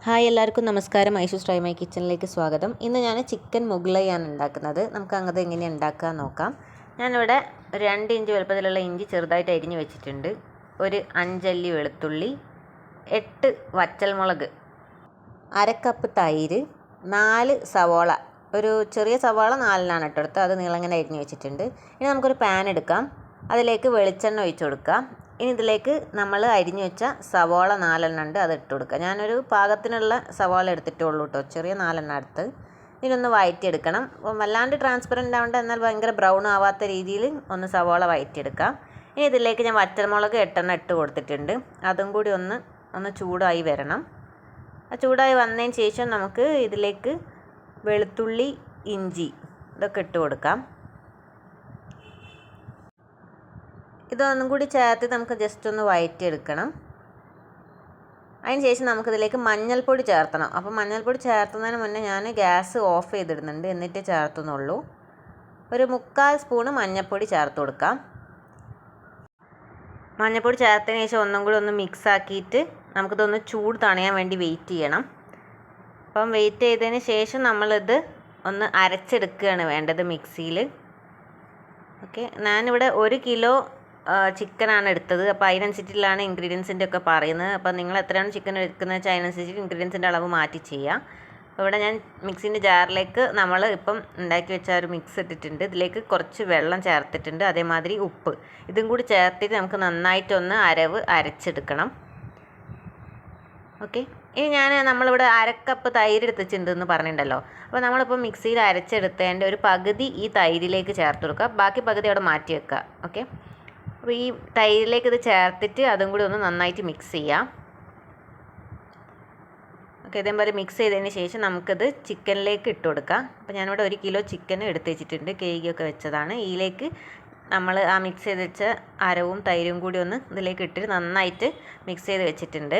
Hi എല്ലാവർക്കും നമസ്കാരം. Aishu's try my കിച്ചണിലേക്ക് സ്വാഗതം. ഇന്ന് ഞാൻ ചിക്കൻ മുഗ്ലയാണ് ഉണ്ടാക്കുന്നത്. നമുക്ക് അങ്ങത് എങ്ങനെ ഉണ്ടാക്കാൻ നോക്കാം. ഞാനിവിടെ ഒരു 2 ഇഞ്ച് വലുപ്പത്തിലുള്ള ഇഞ്ചി ചെറുതായിട്ട് അരിഞ്ഞ് വെച്ചിട്ടുണ്ട്. ഒരു 5 അല്ലി വെളുത്തുള്ളി, 8 വറ്റൽമുളക്, 1/2 കപ്പ് തൈര്, 4 സവോള, ഒരു ചെറിയ സവാള 4 ഇട്ടെടുത്ത് അത് നീളങ്ങനെ അരിഞ്ഞ് വെച്ചിട്ടുണ്ട്. ഇനി നമുക്കൊരു പാൻ എടുക്കാം. അതിലേക്ക് വെളിച്ചെണ്ണ ഒഴിച്ച് കൊടുക്കാം. ഇനി ഇതിലേക്ക് നമ്മൾ അരിഞ്ഞു വെച്ച സവാള 4 ഉണ്ട്, അത് ഇട്ട് കൊടുക്കുക. ഞാനൊരു പാകത്തിനുള്ള സവാള എടുത്തിട്ടുള്ളൂ കേട്ടോ, ചെറിയ 4 എടുത്ത്. ഇതിനൊന്ന് വഴറ്റിയെടുക്കണം. അപ്പം വല്ലാണ്ട് ട്രാൻസ്പെറൻ്റ് ആവേണ്ട, എന്നാൽ ഭയങ്കര ബ്രൗൺ ആവാത്ത രീതിയിൽ ഒന്ന് സവാള വഴറ്റിയെടുക്കാം. ഇനി ഇതിലേക്ക് ഞാൻ വറ്റൽമുളക് 8 ഇട്ട് കൊടുത്തിട്ടുണ്ട്. അതും കൂടി ഒന്ന് ചൂടായി വരണം. ആ ചൂടായി വന്നതിന് ശേഷം നമുക്ക് ഇതിലേക്ക് വെളുത്തുള്ളി, ഇഞ്ചി ഇതൊക്കെ ഇട്ട് കൊടുക്കാം. ഇതൊന്നും കൂടി ചേർത്ത് നമുക്ക് ജസ്റ്റ് ഒന്ന് വഴറ്റിയെടുക്കണം. അതിന് ശേഷം നമുക്കിതിലേക്ക് മഞ്ഞൾപ്പൊടി ചേർത്തണം. അപ്പോൾ മഞ്ഞൾപ്പൊടി ചേർത്തുന്നതിന് മുന്നേ ഞാൻ ഗ്യാസ് ഓഫ് ചെയ്തിടുന്നുണ്ട്, എന്നിട്ട് ചേർത്തുന്നുള്ളൂ. ഒരു 3/4 സ്പൂണ് മഞ്ഞൾപ്പൊടി ചേർത്ത് കൊടുക്കാം. മഞ്ഞൾപ്പൊടി ചേർത്തതിന് ശേഷം ഒന്നും കൂടി ഒന്ന് മിക്സ് ആക്കിയിട്ട് നമുക്കിതൊന്ന് ചൂട് തണയാൻ വേണ്ടി വെയിറ്റ് ചെയ്യണം. അപ്പം വെയിറ്റ് ചെയ്തതിന് ശേഷം നമ്മളിത് ഒന്ന് അരച്ചെടുക്കുകയാണ് വേണ്ടത് മിക്സിയിൽ. ഓക്കെ, ഞാനിവിടെ 1 കിലോ ചിക്കനാണ് എടുത്തത്. അപ്പോൾ അതിനനുസരിച്ചിട്ടാണ് ഇൻഗ്രീഡിയൻസിൻ്റെ ഒക്കെ പറയുന്നത്. അപ്പോൾ നിങ്ങൾ എത്രയാണ് ചിക്കൻ എടുക്കുന്നത് വെച്ചാൽ അതിനനുസരിച്ച് ഇൻഗ്രീഡിയൻസിൻ്റെ അളവ് മാറ്റി ചെയ്യാം. അപ്പോൾ ഇവിടെ ഞാൻ മിക്സിൻ്റെ ജാറിലേക്ക് നമ്മൾ ഇപ്പം ഉണ്ടാക്കി വെച്ച ഒരു മിക്സ് ഇട്ടിട്ടുണ്ട്. ഇതിലേക്ക് കുറച്ച് വെള്ളം ചേർത്തിട്ടുണ്ട്, അതേമാതിരി ഉപ്പ്. ഇതും കൂടി ചേർത്തിട്ട് നമുക്ക് നന്നായിട്ടൊന്ന് അരച്ചെടുക്കണം. ഓക്കെ, ഇനി നമ്മളിവിടെ 1/2 കപ്പ് തൈര് എടുത്തിട്ടുണ്ടെന്ന് പറഞ്ഞിട്ടുണ്ടല്ലോ. അപ്പോൾ നമ്മളിപ്പോൾ മിക്സിയിൽ അരച്ചെടുത്തതിൻ്റെ ഒരു പകുതി ഈ തൈരിലേക്ക് ചേർത്ത് കൊടുക്കുക, ബാക്കി പകുതി അവിടെ മാറ്റി വെക്കുക. ഓക്കെ, അപ്പോൾ ഈ തൈരിലേക്ക് ഇത് ചേർത്തിട്ട് അതും കൂടി ഒന്ന് നന്നായിട്ട് മിക്സ് ചെയ്യാം. ഓക്കെ, ഇതേപോലെ മിക്സ് ചെയ്തതിന് ശേഷം നമുക്കിത് ചിക്കനിലേക്ക് ഇട്ട് കൊടുക്കാം. അപ്പോൾ ഞാനിവിടെ 1 കിലോ ചിക്കൻ എടുത്ത് വെച്ചിട്ടുണ്ട്, കേക്കൊക്കെ വെച്ചതാണ്. ഇതിലേക്ക് നമ്മൾ ആ മിക്സ് ചെയ്ത് വെച്ച അരവും തൈരും കൂടി ഒന്ന് ഇതിലേക്ക് ഇട്ടിട്ട് നന്നായിട്ട് മിക്സ് ചെയ്ത് വെച്ചിട്ടുണ്ട്.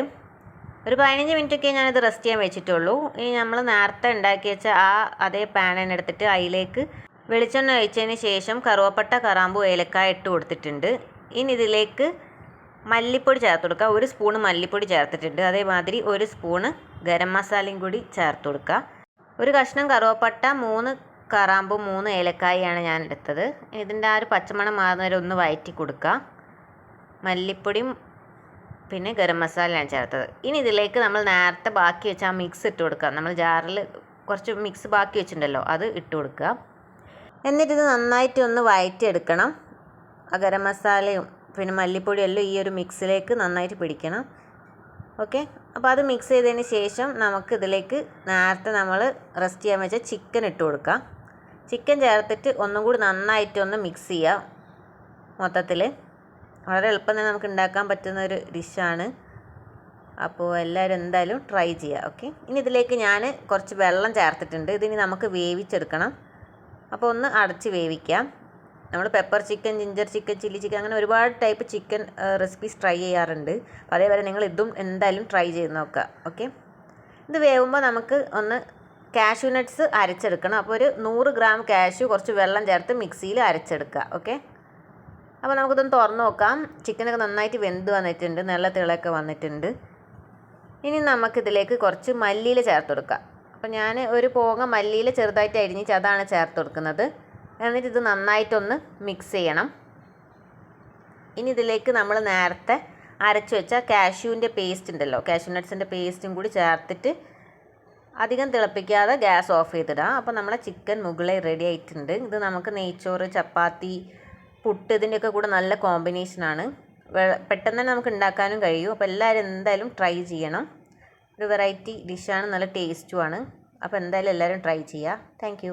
ഒരു 15 മിനിറ്റൊക്കെ ഞാനിത് റെസ്റ്റ് ചെയ്യാൻ വെച്ചിട്ടുള്ളൂ. ഇനി നമ്മൾ നേരത്തെ ഉണ്ടാക്കി വെച്ച അതേ പാൻ തന്നെ എടുത്തിട്ട് അതിലേക്ക് വെളിച്ചെണ്ണ ഒഴിച്ചതിന് ശേഷം കറുവപ്പട്ട, കറാമ്പൂ, ഏലക്കായ ഇട്ട് കൊടുത്തിട്ടുണ്ട്. ഇനി ഇതിലേക്ക് മല്ലിപ്പൊടി ചേർത്ത് കൊടുക്കുക. 1 സ്പൂണ് മല്ലിപ്പൊടി ചേർത്തിട്ടുണ്ട്, അതേമാതിരി 1 സ്പൂണ് ഗരം മസാലയും കൂടി ചേർത്ത് കൊടുക്കുക. ഒരു കഷ്ണം കറുവപ്പട്ട, 3 കറാമ്പും 3 ഏലക്കായാണ് ഞാൻ എടുത്തത്. ഇതിൻ്റെ ആ ഒരു പച്ചമണം മാറുന്നവരെ ഒന്ന് വഴറ്റി കൊടുക്കുക. മല്ലിപ്പൊടിയും പിന്നെ ഗരം മസാലയാണ് ചേർത്തത്. ഇനി ഇതിലേക്ക് നമ്മൾ നേരത്തെ ബാക്കി വെച്ച ആ മിക്സ് ഇട്ട് കൊടുക്കുക. നമ്മൾ ജാറിൽ കുറച്ച് മിക്സ് ബാക്കി വെച്ചിട്ടുണ്ടല്ലോ, അത് ഇട്ട് കൊടുക്കുക. എന്നിട്ടിത് നന്നായിട്ട് ഒന്ന് വഴറ്റിയെടുക്കണം. ആ ഗരം മസാലയും പിന്നെ മല്ലിപ്പൊടിയും എല്ലാം ഈ ഒരു മിക്സിലേക്ക് നന്നായിട്ട് പിടിക്കണം. ഓക്കെ, അപ്പോൾ അത് മിക്സ് ചെയ്തതിന് ശേഷം നമുക്ക് ഇതിലേക്ക് നേരത്തെ നമ്മൾ റെസ്റ്റ് ചെയ്യാൻ വെച്ച ചിക്കൻ ഇട്ട് കൊടുക്കാം. ചിക്കൻ ചേർത്തിട്ട് ഒന്നും കൂടി നന്നായിട്ടൊന്ന് മിക്സ് ചെയ്യാം. മൊത്തത്തിൽ വളരെ എളുപ്പം തന്നെ നമുക്ക് ഉണ്ടാക്കാൻ പറ്റുന്ന ഒരു ഡിഷാണ്. അപ്പോൾ എല്ലാവരും എന്തായാലും ട്രൈ ചെയ്യുക. ഓക്കെ, ഇനി ഇതിലേക്ക് ഞാൻ കുറച്ച് വെള്ളം ചേർത്തിട്ടുണ്ട്. ഇതിനി നമുക്ക് വേവിച്ചെടുക്കണം. അപ്പോൾ ഒന്ന് അടച്ച് വേവിക്കാം. നമ്മൾ pepper chicken, ginger chicken, chilli chicken, അങ്ങനെ ഒരുപാട് ടൈപ്പ് ചിക്കൻ റെസിപ്പീസ് ട്രൈ ചെയ്യാറുണ്ട്. അപ്പോൾ അതേപോലെ നിങ്ങൾ ഇതും എന്തായാലും ട്രൈ ചെയ്ത് നോക്കുക. ഓക്കെ, ഇത് വേവുമ്പോൾ നമുക്ക് ഒന്ന് കാഷ്യൂ നട്ട്സ് അരച്ചെടുക്കണം. അപ്പോൾ ഒരു 100 ഗ്രാം കാഷ്യൂ കുറച്ച് വെള്ളം ചേർത്ത് മിക്സിയിൽ അരച്ചെടുക്കുക. ഓക്കെ, അപ്പോൾ നമുക്കിതൊന്ന് തുറന്ന് നോക്കാം. ചിക്കനൊക്കെ നന്നായിട്ട് വെന്ത് വന്നിട്ടുണ്ട്, നല്ല തിളയൊക്കെ വന്നിട്ടുണ്ട്. ഇനി നമുക്കിതിലേക്ക് കുറച്ച് മല്ലിയില ചേർത്ത് കൊടുക്കാം. അപ്പോൾ ഞാൻ ഒരു പോങ്ങ മല്ലിയില ചെറുതായിട്ട് അരിഞ്ഞിട്ട് അതാണ് ചേർത്ത് കൊടുക്കുന്നത്. എന്നിട്ട് ഇത് നന്നായിട്ടൊന്ന് മിക്സ് ചെയ്യണം. ഇനി ഇതിലേക്ക് നമ്മൾ നേരത്തെ അരച്ച് വെച്ച കാഷ്യൂവിൻ്റെ പേസ്റ്റ് ഉണ്ടല്ലോ, കാഷ്യൂ നട്ട്സിൻ്റെ പേസ്റ്റും കൂടി ചേർത്തിട്ട് അധികം തിളപ്പിക്കാതെ ഗ്യാസ് ഓഫ് ചെയ്തിടാം. അപ്പോൾ നമ്മളെ ചിക്കൻ മുകളെ റെഡി ആയിട്ടുണ്ട്. ഇത് നമുക്ക് നെയ്ച്ചോറ്, ചപ്പാത്തി, പുട്ട് ഇതിൻ്റെയൊക്കെ കൂടെ നല്ല കോമ്പിനേഷനാണ്. പെട്ടെന്ന് തന്നെ നമുക്ക് ഉണ്ടാക്കാനും കഴിയും. അപ്പോൾ എല്ലാവരും എന്തായാലും ട്രൈ ചെയ്യണം. ഒരു വെറൈറ്റി ഡിഷാണ്, നല്ല ടേസ്റ്റുമാണ്. അപ്പോൾ എന്തായാലും എല്ലാവരും ട്രൈ ചെയ്യുക. താങ്ക്